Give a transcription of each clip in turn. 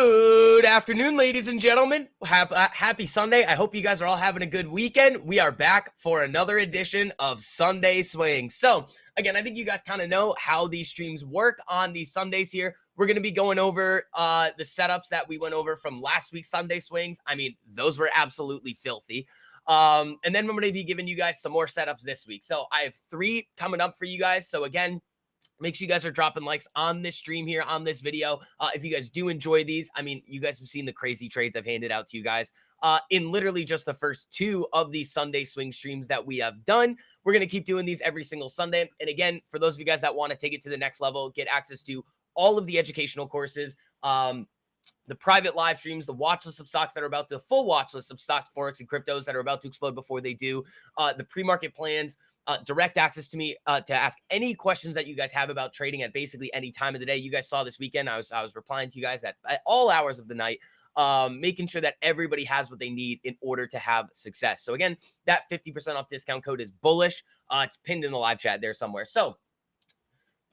Good afternoon, ladies and gentlemen. Happy Sunday. I hope you guys are all having a good weekend. We are back for another edition of Sunday Swing. So, again, I think you guys kind of know how these streams work on these Sundays here. We're going to be going over the setups that we went over from last week's Sunday Swings. I mean, those were absolutely filthy. And then I'm going to be giving you guys some more setups this week. So, I have 3 coming up for you guys. So, again, make sure you guys are dropping likes on this stream here, on this video. If you guys do enjoy these, I mean, you guys have seen the crazy trades I've handed out to you guys in literally just the first 2 of these Sunday swing streams that we have done. We're going to keep doing these every single Sunday. And again, for those of you guys that want to take it to the next level, get access to all of the educational courses, the private live streams, the watch list of stocks that are about the full watch list of stocks, forex, and cryptos that are about to explode before they do, the pre-market plans, direct access to me to ask any questions that you guys have about trading at basically any time of the day. You guys saw this weekend, I was replying to you guys at all hours of the night, making sure that everybody has what they need in order to have success. So again, that 50% off discount code is bullish. It's pinned in the live chat there somewhere. So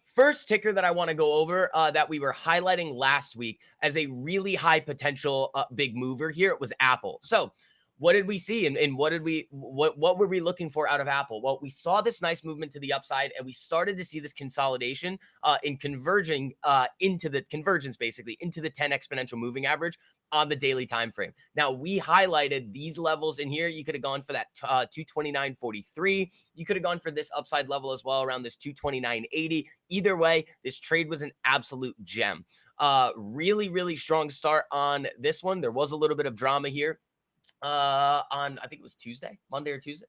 first ticker that I want to go over that we were highlighting last week as a really high potential big mover here was Apple. So what did we see and what were we looking for out of Apple? Well, we saw this nice movement to the upside and we started to see this consolidation in converging into the convergence, basically into the 10 exponential moving average on the daily time frame. Now, we highlighted these levels in here. You could have gone for that 229.43. You could have gone for this upside level as well around this 229.80. Either way, this trade was an absolute gem. Really, really strong start on this one. There was a little bit of drama here on, I think it was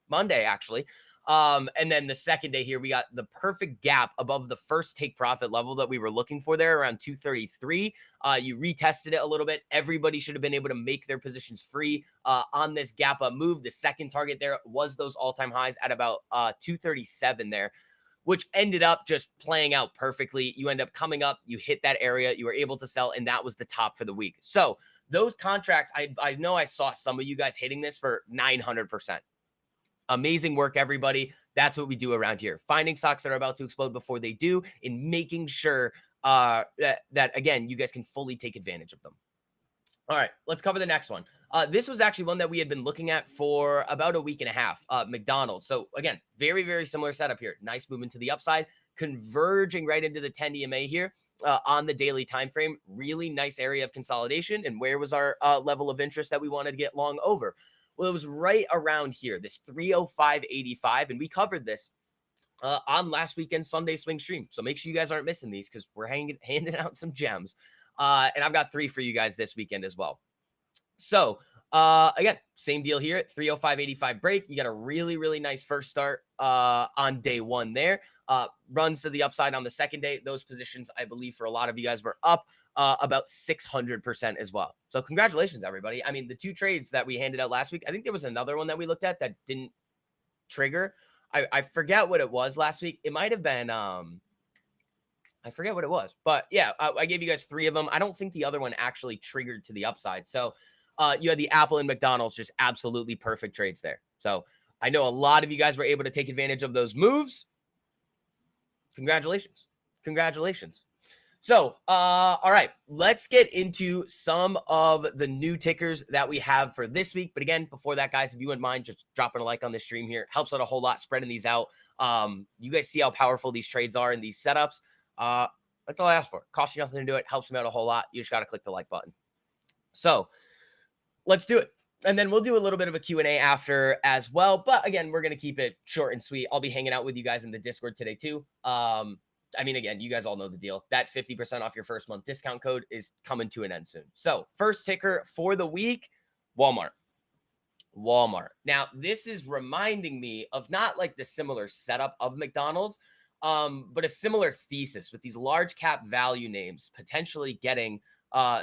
Monday, actually. And then the second day here, we got the perfect gap above the first take profit level that we were looking for there around 233. You retested it a little bit. Everybody should have been able to make their positions free on this gap up move. The second target there was those all-time highs at about 237 there, which ended up just playing out perfectly. You end up coming up, you hit that area, you were able to sell, and that was the top for the week. So those contracts, I know I saw some of you guys hitting this for 900%. Amazing work, everybody. That's what we do around here. Finding stocks that are about to explode before they do and making sure that, again, you guys can fully take advantage of them. All right, let's cover the next one. This was actually one that we had been looking at for about a week and a half, McDonald's. So again, very, very similar setup here. Nice movement to the upside, converging right into the 10 EMA here. On the daily time frame, really nice area of consolidation. And where was our level of interest that we wanted to get long over? Well, it was right around here, this 305.85, and we covered this on last weekend's Sunday Swing stream. So make sure you guys aren't missing these because we're handing out some gems. And I've got 3 for you guys this weekend as well. So again, same deal here at 305.85 break. You got a really, really nice first start on day 1 there. Runs to the upside on the second day. Those positions, I believe, for a lot of you guys were up about 600% as well. So congratulations, everybody. I mean, the 2 trades that we handed out last week, I think there was another one that we looked at that didn't trigger. I forget what it was last week. It might have been, I forget what it was. But yeah, I gave you guys 3 of them. I don't think the other one actually triggered to the upside. So you had the Apple and McDonald's, just absolutely perfect trades there. So I know a lot of you guys were able to take advantage of those moves. Congratulations. Congratulations. So, all right, let's get into some of the new tickers that we have for this week. But again, before that, guys, if you wouldn't mind just dropping a like on this stream here, helps out a whole lot, spreading these out. You guys see how powerful these trades are in these setups. That's all I ask for. Costs you nothing to do it. Helps me out a whole lot. You just got to click the like button. So let's do it. And then we'll do a little bit of a Q&A after as well. But again, we're going to keep it short and sweet. I'll be hanging out with you guys in the Discord today too. I mean, again, you guys all know the deal. That 50% off your first month discount code is coming to an end soon. So first ticker for the week, Walmart. Now, this is reminding me of not like the similar setup of McDonald's, but a similar thesis with these large cap value names potentially getting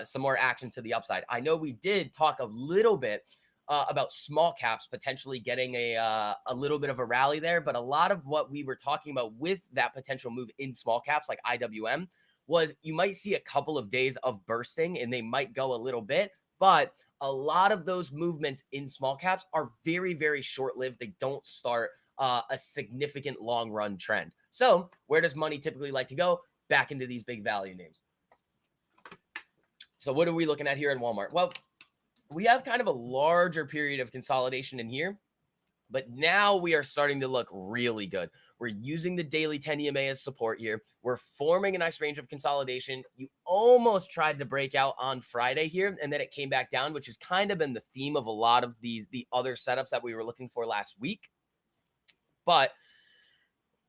some more action to the upside. I know we did talk a little bit about small caps potentially getting a little bit of a rally there, but a lot of what we were talking about with that potential move in small caps like IWM was you might see a couple of days of bursting and they might go a little bit, but a lot of those movements in small caps are very, very short-lived. They don't start a significant long-run trend. So where does money typically like to go? Back into these big value names. So what are we looking at here in Walmart? Well, we have kind of a larger period of consolidation in here, but now we are starting to look really good. We're using the daily 10 EMA as support here. We're forming a nice range of consolidation. You almost tried to break out on Friday here, and then it came back down, which has kind of been the theme of a lot of the other setups that we were looking for last week. But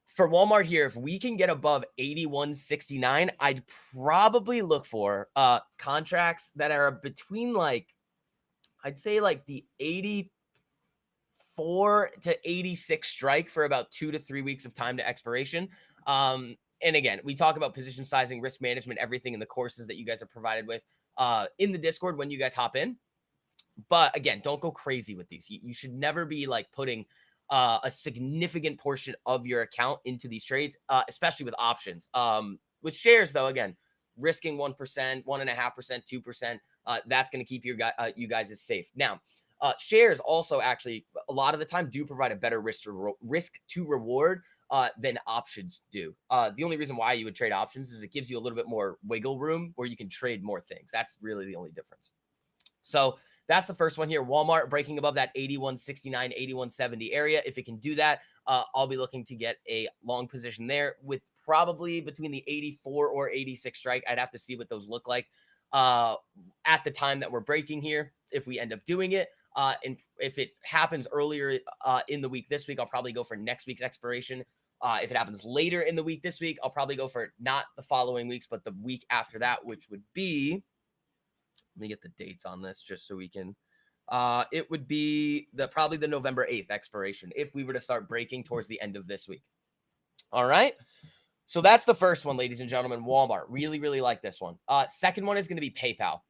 for Walmart here, if we can get above 81.69, I'd probably look for contracts that are between like, I'd say like the 84 to 86 strike for about 2 to 3 weeks of time to expiration. And again, we talk about position sizing, risk management, everything in the courses that you guys are provided with in the Discord when you guys hop in. But again, don't go crazy with these. You should never be like putting a significant portion of your account into these trades, especially with options. With shares, though, again, risking 1%, 1.5%, 2%, that's going to keep you guys as safe. Now, shares also actually a lot of the time do provide a better risk to reward than options do. The only reason why you would trade options is it gives you a little bit more wiggle room where you can trade more things. That's really the only difference. So that's the first one here. Walmart breaking above that 81.69, 81.70 area. If it can do that, I'll be looking to get a long position there with probably between the 84 or 86 strike. I'd have to see what those look like at the time that we're breaking here, if we end up doing it. And if it happens earlier in the week this week, I'll probably go for next week's expiration. If it happens later in the week this week, I'll probably go for not the following weeks, but the week after that, which would be, let me get the dates on this just so we can, it would be probably the November 8th expiration if we were to start breaking towards the end of this week. All right. So that's the first one, ladies and gentlemen. Walmart. Really, really like this one. Second one is going to be PayPal.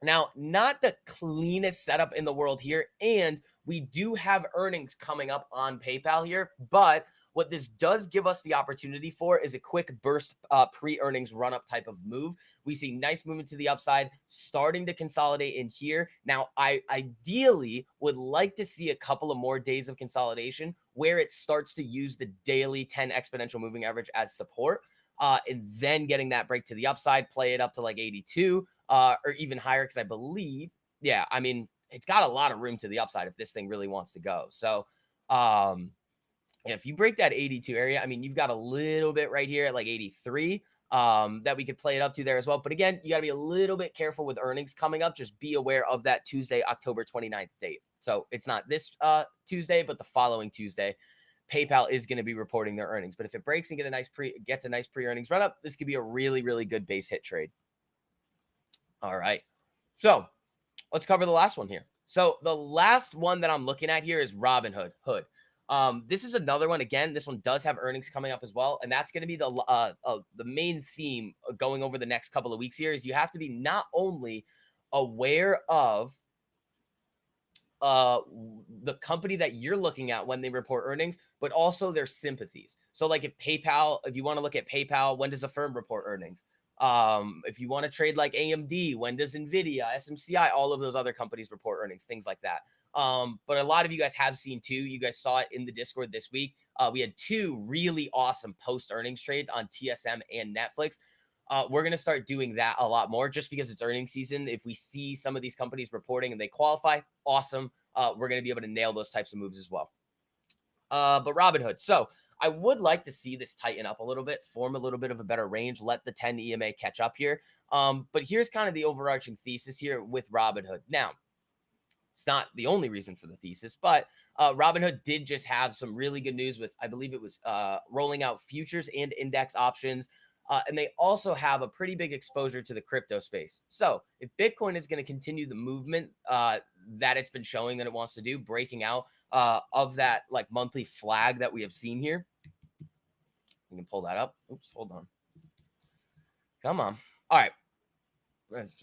Now, not the cleanest setup in the world here, and we do have earnings coming up on PayPal here, but what this does give us the opportunity for is a quick burst pre-earnings run-up type of move. We see nice movement to the upside, starting to consolidate in here. Now, I ideally would like to see a couple of more days of consolidation where it starts to use the daily 10 exponential moving average as support, and then getting that break to the upside, play it up to like 82 or even higher, because I believe, yeah, I mean, it's got a lot of room to the upside if this thing really wants to go. So, and if you break that 82 area, I mean, you've got a little bit right here at like 83 that we could play it up to there as well. But again, you got to be a little bit careful with earnings coming up. Just be aware of that Tuesday, October 29th date. So it's not this Tuesday, but the following Tuesday. PayPal is going to be reporting their earnings. But if it breaks and gets a nice pre-earnings run up, this could be a really, really good base hit trade. All right. So let's cover the last one here. So the last one that I'm looking at here is Robinhood. This is another one. Again, this one does have earnings coming up as well, and that's going to be the main theme going over the next couple of weeks here. Is you have to be not only aware of the company that you're looking at when they report earnings, but also their sympathies. So, like if you want to look at PayPal, when does a firm report earnings? If you want to trade like AMD, when does Nvidia, SMCI, all of those other companies report earnings, things like that. But a lot of you guys have seen too. You guys saw it in the Discord this week. We had two really awesome post earnings trades on TSM and Netflix. We're going to start doing that a lot more just because it's earnings season. If we see some of these companies reporting and they qualify, awesome. We're going to be able to nail those types of moves as well. But Robinhood. So I would like to see this tighten up a little bit, form a little bit of a better range, let the 10 EMA catch up here. But here's kind of the overarching thesis here with Robinhood. Now, it's not the only reason for the thesis, but Robinhood did just have some really good news with, I believe it was rolling out futures and index options. And they also have a pretty big exposure to the crypto space. So if Bitcoin is going to continue the movement that it's been showing that it wants to do, breaking out of that like monthly flag that we have seen here, we can pull that up. Oops, hold on. Come on. All right. Let's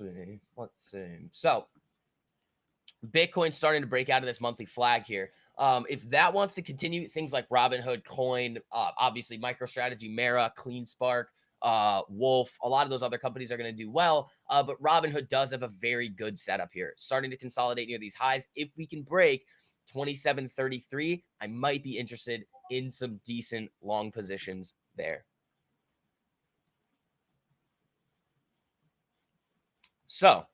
see. So Bitcoin's starting to break out of this monthly flag here. If that wants to continue, things like Robinhood, Coin, obviously MicroStrategy, Mara, CleanSpark, Wolf, a lot of those other companies are going to do well. But Robinhood does have a very good setup here, starting to consolidate near these highs. If we can break 27.33, I might be interested in some decent long positions there. So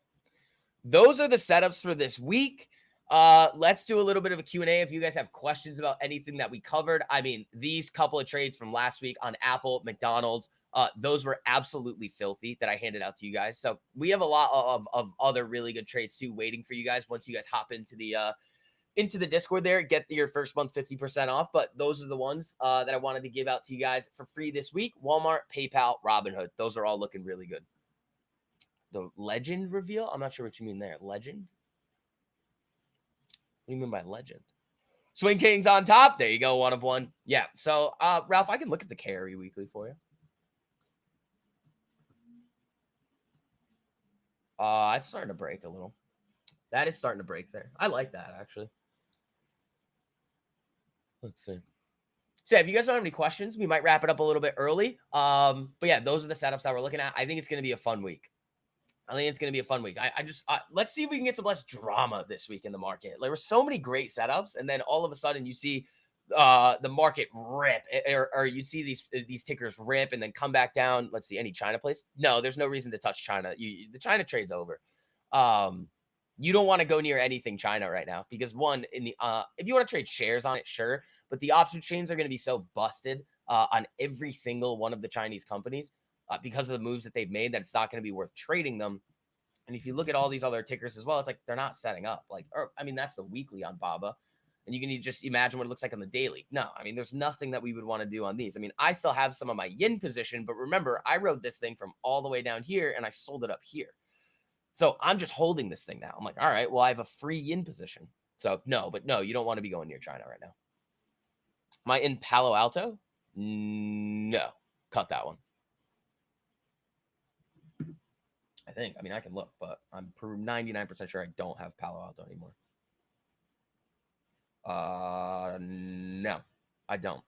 those are the setups for this week. Let's do a little bit of a Q&A if you guys have questions about anything that we covered. I mean, these couple of trades from last week on Apple, McDonald's, those were absolutely filthy that I handed out to you guys. So we have a lot of other really good trades too waiting for you guys once you guys hop into the Discord there, get your first month 50% off. But those are the ones that I wanted to give out to you guys for free this week. Walmart, PayPal, Robinhood. Those are all looking really good. The legend reveal? I'm not sure what you mean there. Legend? What do you mean by legend? Swing Kings on top. There you go. One of one. Yeah. So, Ralph, I can look at the carry weekly for you. It's starting to break a little. That is starting to break there. I like that, actually. Let's see. So, if you guys don't have any questions, we might wrap it up a little bit early. But yeah, those are the setups that we're looking at. I think it's going to be a fun week. Let's see if we can get some less drama this week in the market. There were so many great setups, and then all of a sudden you see the market rip, or you'd see these tickers rip and then come back down. Let's see, any China place? No, there's no reason to touch China. The China trade's over. You don't want to go near anything China right now because one, if you want to trade shares on it, sure, but the option chains are going to be so busted on every single one of the Chinese companies because of the moves that they've made that it's not going to be worth trading them. And if you look at all these other tickers as well, it's like they're not setting up. That's the weekly on Baba. And you can just imagine what it looks like on the daily. No, I mean, there's nothing that we would want to do on these. I mean, I still have some of my yin position, but remember, I rode this thing from all the way down here and I sold it up here. So I'm just holding this thing now. I'm like, all right, well, I have a free yin position. So no, you don't want to be going near China right now. Am I in Palo Alto? No, cut that one. I think. I mean, I can look, but I'm 99% sure I don't have Palo Alto anymore. No, I don't.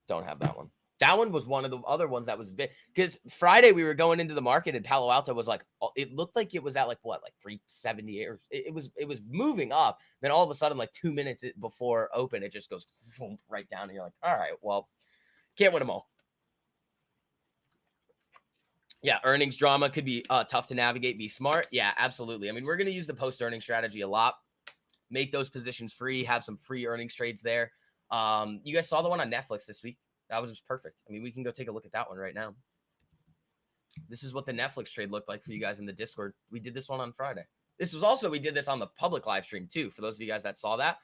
Don't have that one. That one was one of the other ones that was because Friday we were going into the market and Palo Alto was like, it looked like it was at like 370 or it was moving up. Then all of a sudden, like 2 minutes before open, it just goes right down, and you're like, all right, well, can't win them all. Yeah, earnings drama could be tough to navigate. Be smart. Yeah, absolutely. I mean, we're going to use the post-earnings strategy a lot. Make those positions free. Have some free earnings trades there. You guys saw the one on Netflix this week. That was just perfect. I mean, we can go take a look at that one right now. This is what the Netflix trade looked like for you guys in the Discord. We did this one on Friday. We did this on the public live stream too, for those of you guys that saw that.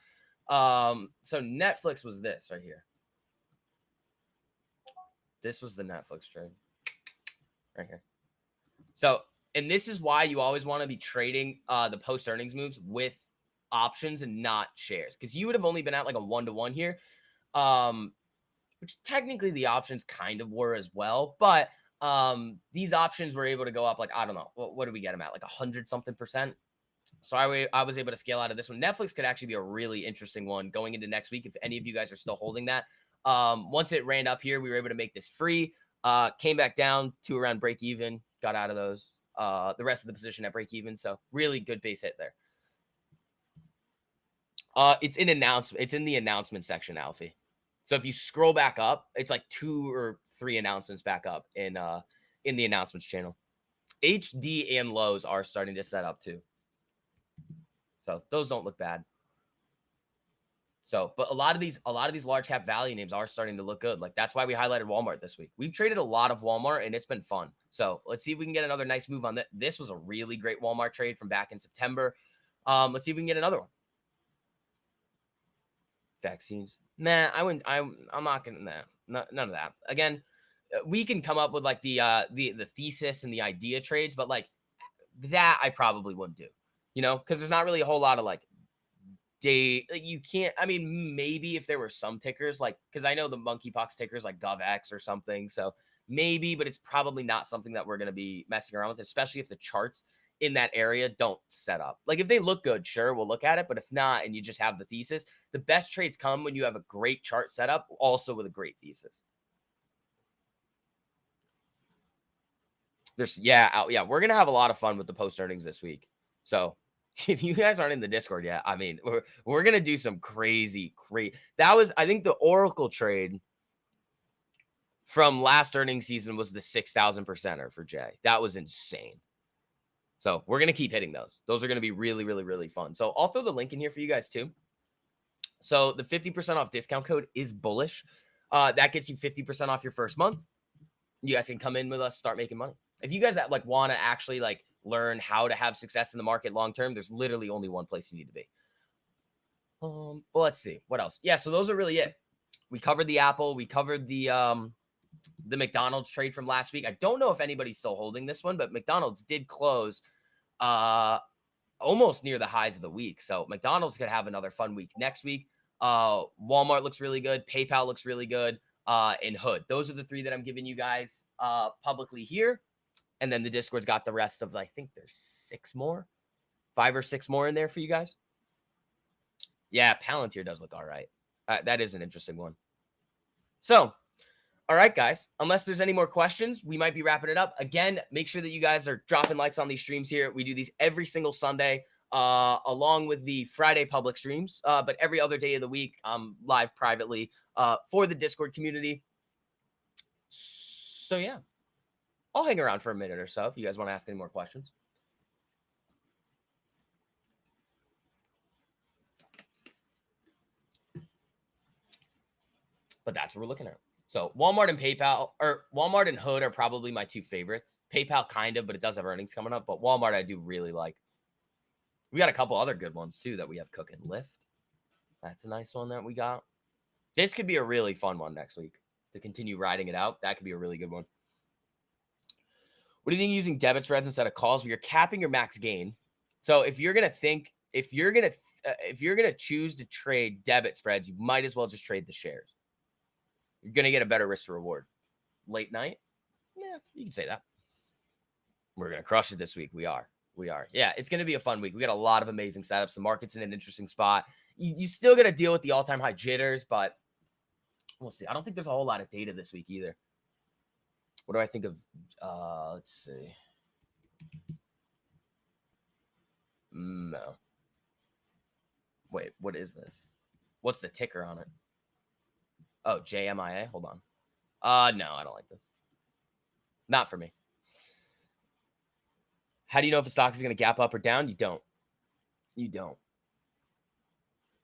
So Netflix was this right here. This was the Netflix trade. Right here. So, and this is why you always want to be trading the post earnings moves with options and not shares, because you would have only been at like a 1-to-1 here, which technically the options kind of were as well, but these options were able to go up like, I don't know, what did we get them at, like 100 something percent. So I was able to scale out of this one. Netflix could actually be a really interesting one going into next week if any of you guys are still holding that. Once it ran up here, we were able to make this free. Came back down to around break even, got out of those. The rest of the position at break even. So really good base hit there. It's in the announcement section, Alfie. So if you scroll back up, it's like 2 or 3 announcements back up in the announcements channel. HD and lows are starting to set up too. So those don't look bad. So, but a lot of these large cap value names are starting to look good. Like that's why we highlighted Walmart this week. We've traded a lot of Walmart and it's been fun. So let's see if we can get another nice move on that. This was a really great Walmart trade from back in September. Let's see if we can get another one. Vaccines. Nah, I'm not gonna, none of that. Again, we can come up with like the thesis and the idea trades, but like that I probably wouldn't do, because there's not really a whole lot of like you can't. I mean, maybe if there were some tickers, like, because I know the monkeypox tickers like GovX or something, so maybe, but it's probably not something that we're going to be messing around with, especially if the charts in that area don't set up. Like if they look good, sure, we'll look at it, but if not, and you just have the thesis, the best trades come when you have a great chart setup, also with a great thesis. We're gonna have a lot of fun with the post earnings this week. So if you guys aren't in the Discord yet, I mean, we're gonna do some crazy. That was, I think, the Oracle trade from last earnings season was the 6,000%er for Jay. That was insane. So we're going to keep hitting those. Those are going to be really, really, really fun. So I'll throw the link in here for you guys too. So the 50% off discount code is bullish. That gets you 50% off your first month. You guys can come in with us, start making money. If you guys like want to actually like learn how to have success in the market long term, there's literally only one place you need to be. But let's see what else. Yeah, so those are really it. We covered the Apple. We covered the McDonald's trade from last week. I don't know if anybody's still holding this one, but McDonald's did close almost near the highs of the week. So McDonald's could have another fun week next week. Walmart looks really good. PayPal looks really good. And Hood. Those are the three that I'm giving you guys publicly here. And then the Discord's got the rest of, I think there's 5 or 6 more in there for you guys. Yeah, Palantir does look all right. That is an interesting one. So, all right, guys, unless there's any more questions, we might be wrapping it up. Again, make sure that you guys are dropping likes on these streams here. We do these every single Sunday, along with the Friday public streams. But every other day of the week, I'm live privately for the Discord community. So, yeah, I'll hang around for a minute or so if you guys want to ask any more questions. But that's what we're looking at. So Walmart and PayPal, or Walmart and Hood are probably my 2 favorites. PayPal kind of, but it does have earnings coming up. But Walmart I do really like. We got a couple other good ones too that we have cooking. Lyft. That's a nice one that we got. This could be a really fun one next week to continue riding it out. That could be a really good one. What do you think using debit spreads instead of calls? Where you're capping your max gain. So if you're gonna choose to trade debit spreads, you might as well just trade the shares. You're going to get a better risk to reward. Late night? Yeah, you can say that. We're going to crush it this week. We are. Yeah, it's going to be a fun week. We got a lot of amazing setups. The market's in an interesting spot. You still got to deal with the all-time high jitters, but we'll see. I don't think there's a whole lot of data this week either. What do I think of? Let's see. No. Wait, what is this? What's the ticker on it? Oh, JMIA. Hold on. No, I don't like this. Not for me. How do you know if a stock is going to gap up or down? You don't.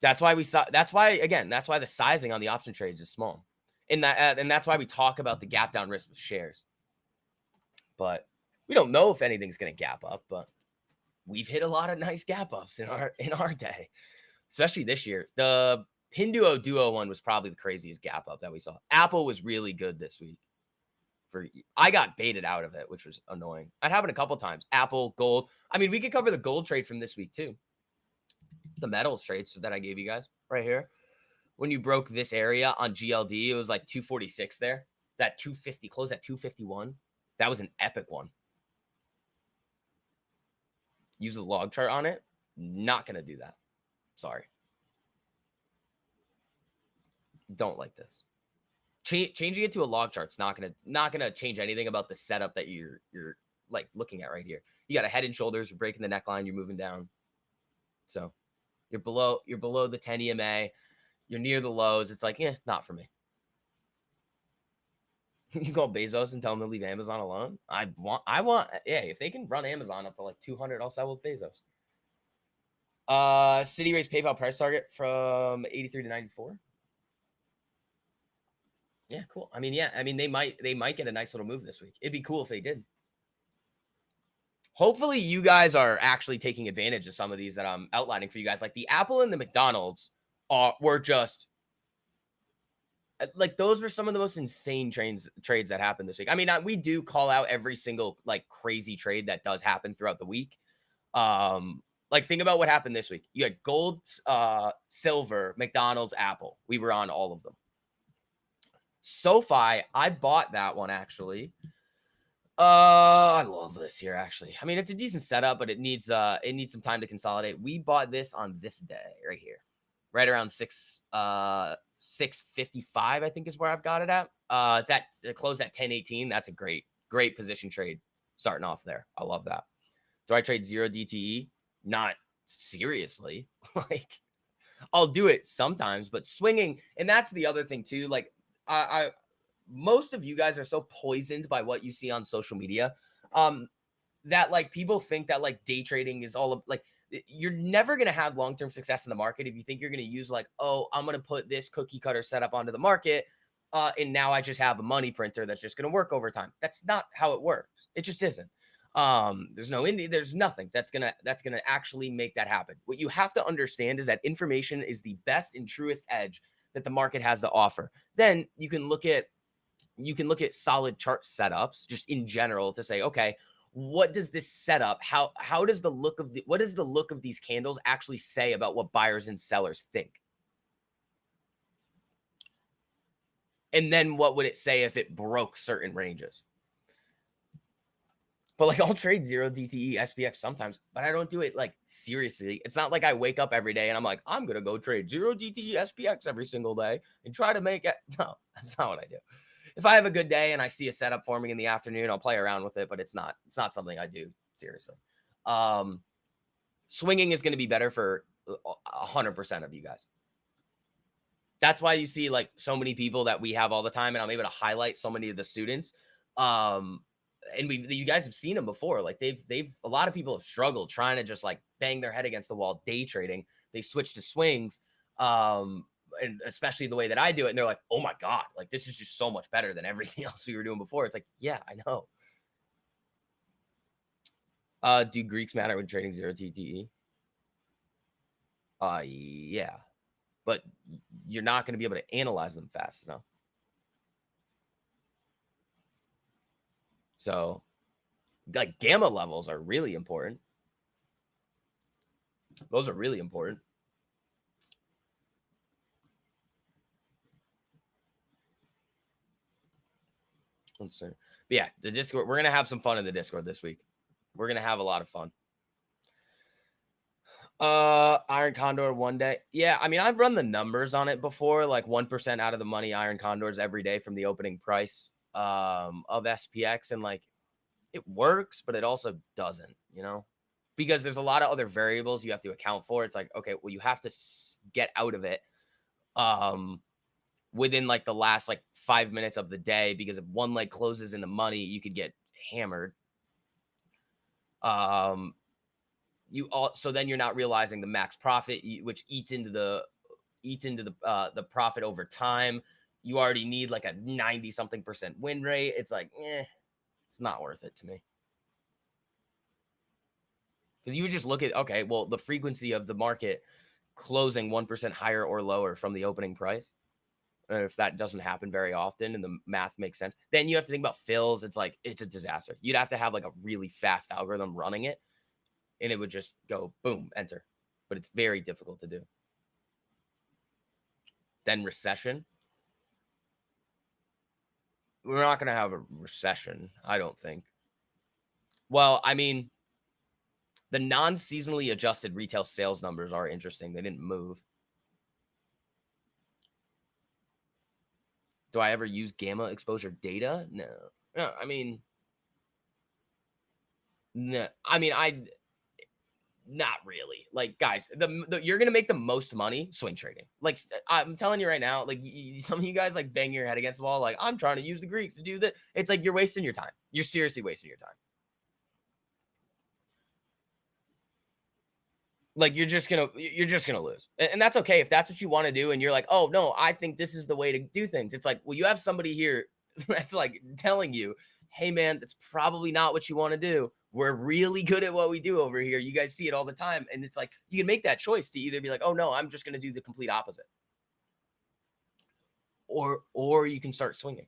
That's why that's why the sizing on the option trades is small. And that's why we talk about the gap down risk with shares. But we don't know if anything's going to gap up, but we've hit a lot of nice gap ups in our day, especially this year. The Pinduo one was probably the craziest gap up that we saw. Apple was really good this week. I got baited out of it, which was annoying. That happened a couple times. Apple, gold. I mean, we could cover the gold trade from this week too. The metals trades that I gave you guys right here. When you broke this area on GLD, it was like 246 there. That 250 closed at 251. That was an epic one. Use the log chart on it. Not going to do that. Sorry. Don't like this. Changing it to a log chart's not gonna change anything about the setup that you're like looking at right here. You got a head and shoulders. You're breaking the neckline. You're moving down. So you're below the 10 EMA. You're near the lows. It's like, not for me. You call Bezos and tell him to leave Amazon alone. I want. If they can run Amazon up to like 200, I'll sell with Bezos. Citi raised PayPal price target from 83 to 94. Yeah, cool. I mean, they might get a nice little move this week. It'd be cool if they did. Hopefully you guys are actually taking advantage of some of these that I'm outlining for you guys. Like the Apple and the McDonald's were just like, those were some of the most insane trades that happened this week. I mean, we do call out every single like crazy trade that does happen throughout the week. Like think about what happened this week. You had gold, silver, McDonald's, Apple. We were on all of them. SoFi, I bought that one actually. I love this here actually. I mean, it's a decent setup, but it needs some time to consolidate. We bought this on this day right here, right around 655, I think is where I've got it at. It closed at 1018. That's a great position trade starting off there. I love that. Do I trade 0 DTE? Not seriously. Like I'll do it sometimes, but swinging, and that's the other thing too. Like most of you guys are so poisoned by what you see on social media. that like people think that like day trading is all like you're never going to have long-term success in the market if you think you're going to use like, oh, I'm going to put this cookie cutter setup onto the market, and now I just have a money printer that's just going to work over time. That's not how it works. It just isn't. There's no indie, there's nothing that's gonna actually make that happen. What you have to understand is that information is the best and truest edge that the market has to offer. Then you can look at solid chart setups just in general to say, okay, what does this setup, how does the look of what does the look of these candles actually say about what buyers and sellers think? And then what would it say if it broke certain ranges? But like I'll trade 0 DTE SPX sometimes, but I don't do it like seriously. It's not like I wake up every day and I'm like, I'm gonna go trade 0 DTE SPX every single day and try to make it. No, that's not what I do. If I have a good day and I see a setup forming in the afternoon, I'll play around with it, but it's not something I do seriously. Um, Swinging is going to be better for 100% of you guys. That's why you see like so many people that we have all the time, and I'm able to highlight so many of the students. Um, and you guys have seen them before. Like they've a lot of people have struggled trying to just like bang their head against the wall day trading. They switch to swings. And especially the way that I do it, and they're like, "Oh my god, like this is just so much better than everything else we were doing before." It's like, yeah, I know. Do Greeks matter when trading 0 TTE? Yeah, but you're not going to be able to analyze them fast enough. So, like gamma levels are really important. Those are really important. Let's see. But yeah, the Discord, we're going to have some fun in the Discord this week. We're going to have a lot of fun. Iron Condor one day. Yeah, I mean, I've run the numbers on it before, like 1% out of the money Iron Condors every day from the opening price of SPX, and like it works, but it also doesn't, because there's a lot of other variables you have to account for. It's like, okay, well, you have to get out of it within like the last like 5 minutes of the day, because if one leg closes in the money, you could get hammered. So then you're not realizing the max profit, which eats into the profit over time. You already need like a 90 something percent win rate. It's like, it's not worth it to me. Because you would just look at, okay, well, the frequency of the market closing 1% higher or lower from the opening price. And if that doesn't happen very often and the math makes sense, then you have to think about fills. It's like, it's a disaster. You'd have to have like a really fast algorithm running it, and it would just go boom, enter. But it's very difficult to do. Then recession. We're not going to have a recession, I don't think. Well, I mean, the non-seasonally adjusted retail sales numbers are interesting. They didn't move. Do I ever use gamma exposure data? No. No, I mean, no. I mean, not really. Like, guys, you're gonna make the most money swing trading. Like, I'm telling you right now, like some of you guys like bang your head against the wall, like I'm trying to use the Greeks to do that. It's like you're wasting your time. You're seriously wasting your time. Like you're just gonna lose, and that's okay if that's what you want to do. And you're like, oh no, I think this is the way to do things. It's like, well, you have somebody here that's like telling you, hey man, that's probably not what you want to do. We're really good at what we do over here. You guys see it all the time, and it's like you can make that choice to either be like, oh no, I'm just gonna do the complete opposite, or you can start swinging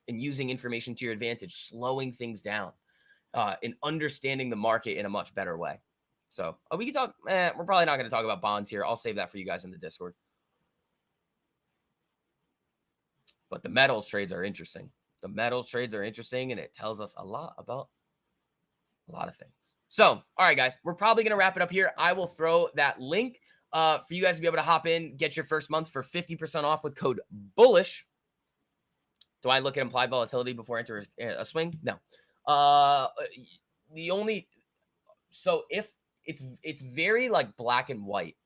and using information to your advantage, slowing things down, and understanding the market in a much better way. So we can talk. We're probably not going to talk about bonds here. I'll save that for you guys in the Discord. But the metals trades are interesting. The metals trades are interesting, and it tells us a lot about a lot of things. So, all right, guys, we're probably going to wrap it up here. I will throw that link for you guys to be able to hop in, get your first month for 50% off with code BULLISH. Do I look at implied volatility before I enter a swing? No. If it's very like black and white.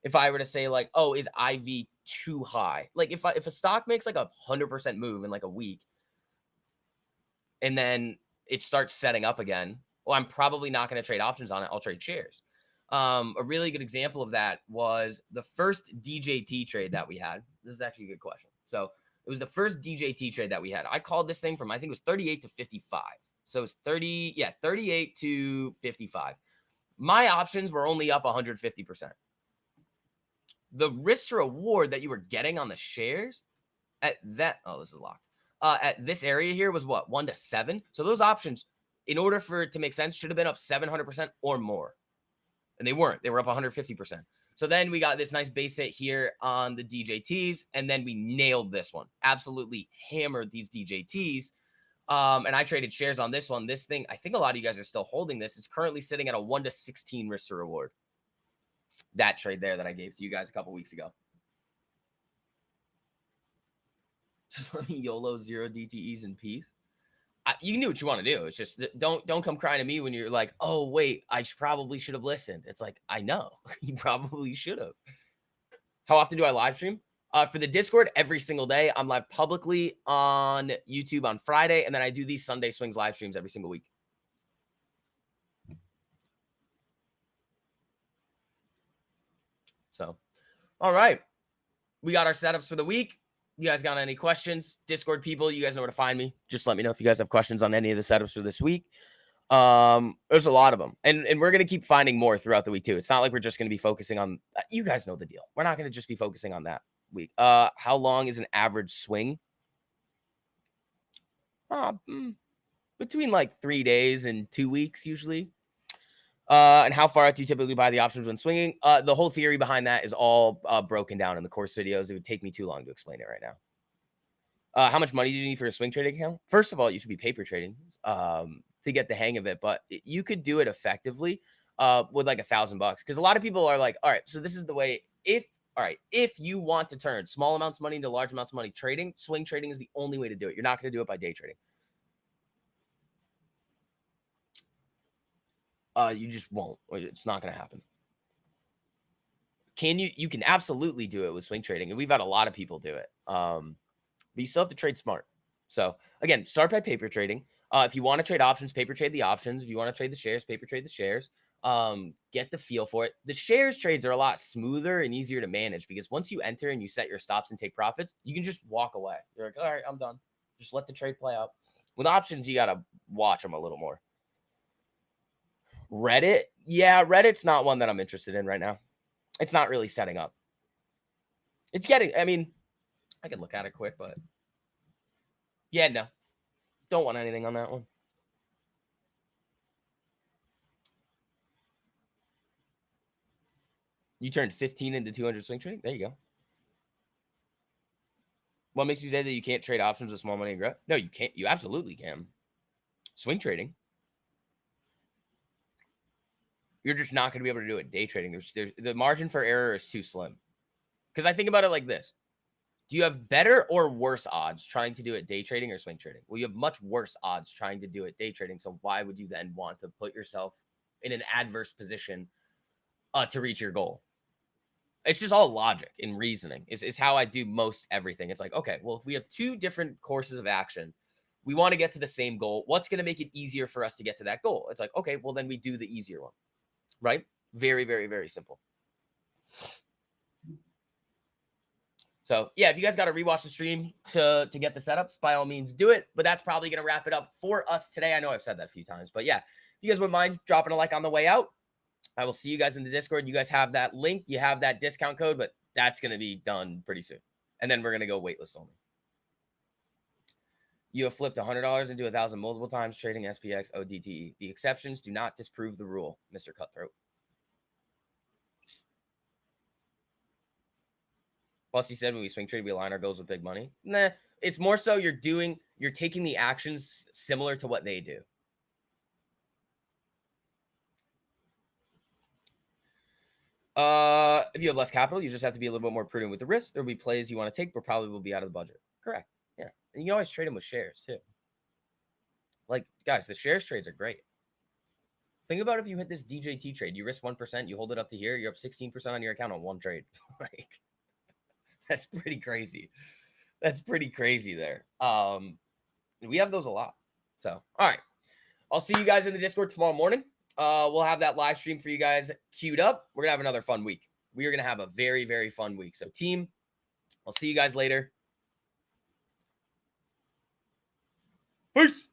If I were to say like, oh, is IV too high? Like if a stock makes like 100% move in like a week, and then it starts setting up again, well, I'm probably not going to trade options on it. I'll trade shares. A really good example of that was the first DJT trade that we had. This is actually a good question. So it was the first DJT trade that we had. I called this thing from, I think it was 38 to 55. So it's 38 to 55. My options were only up 150%. The risk to reward that you were getting on the shares at that, oh, this is locked. At this area here was what, 1 to 7. So those options, in order for it to make sense, should have been up 700% or more. And they weren't. They were up 150%. So then we got this nice base hit here on the DJTs, and then we nailed this one. Absolutely hammered these DJTs. And I traded shares on this one. This thing, I think a lot of you guys are still holding this. It's currently sitting at a 1 to 16 risk to reward. That trade there that I gave to you guys a couple weeks ago. Just let me YOLO 0 DTEs in peace. You can do what you want to do. It's just don't come crying to me when you're like, oh wait, I probably should have listened. It's like, I know you probably should have. How often do I live stream? For the Discord, every single day. I'm live publicly on YouTube on Friday, and then I do these Sunday Swings live streams every single week. So, all right, we got our setups for the week. You guys got any questions? Discord people, you guys know where to find me. Just let me know if you guys have questions on any of the setups for this week. There's a lot of them, and we're going to keep finding more throughout the week too. It's not like we're just going to be focusing on, you guys know the deal. We're not going to just be focusing on that week. How long is an average swing? Between like 3 days and 2 weeks usually. And how far out do you typically buy the options when swinging? The whole theory behind that is all broken down in the course videos. It would take me too long to explain it right now. How much money do you need for a swing trading account? First of all, you should be paper trading to get the hang of it, but you could do it effectively with like $1,000 because a lot of people are like, all right, so this is the way. If you want to turn small amounts of money into large amounts of money trading, swing trading is the only way to do it. You're not going to do it by day trading. You just won't. It's not going to happen. You can absolutely do it with swing trading, and we've had a lot of people do it. But you still have to trade smart. So again, start by paper trading. If you want to trade options, paper trade the options. If you want to trade the shares, paper trade the shares. Get the feel for it. The shares trades are a lot smoother and easier to manage because once you enter and you set your stops and take profits, you can just walk away. You're like, all right, I'm done. Just let the trade play out. With options, you got to watch them a little more. Reddit? Yeah, Reddit's not one that I'm interested in right now. It's not really setting up. It's getting, I mean, I can look at it quick, but yeah, no. Don't want anything on that one. You turned 15 into 200 swing trading? There you go. What makes you say that you can't trade options with small money and grow? No, you can't. You absolutely can. Swing trading. You're just not going to be able to do it day trading. The margin for error is too slim. Because I think about it like this. Do you have better or worse odds trying to do it day trading or swing trading? Well, you have much worse odds trying to do it day trading. So why would you then want to put yourself in an adverse position to reach your goal? It's just all logic and reasoning is how I do most everything. It's like, okay, well, if we have two different courses of action, we want to get to the same goal. What's going to make it easier for us to get to that goal? It's like, okay, well, then we do the easier one, right? Very, very, very simple. So yeah, if you guys got to rewatch the stream to get the setups, by all means do it. But that's probably going to wrap it up for us today. I know I've said that a few times, but yeah, if you guys wouldn't mind dropping a like on the way out, I will see you guys in the Discord. You guys have that link. You have that discount code, but that's going to be done pretty soon. And then we're going to go waitlist only. You have flipped $100 into 1,000 multiple times trading SPX ODTE. The exceptions do not disprove the rule, Mr. Cutthroat. Plus, he said when we swing trade, we align our goals with big money. Nah, it's more so you're taking the actions similar to what they do. If you have less capital, you just have to be a little bit more prudent with the risk. There'll be plays you want to take, but probably will be out of the budget. Correct. Yeah. And you can always trade them with shares too. Like, guys, the shares trades are great. Think about if you hit this DJT trade, you risk 1%, you hold it up to here, you're up 16% on your account on one trade. Like, that's pretty crazy. That's pretty crazy there. We have those a lot. So, all right. I'll see you guys in the Discord tomorrow morning. We'll have that live stream for you guys queued up. We're going to have another fun week. We are going to have a very, very fun week. So team, I'll see you guys later. Peace.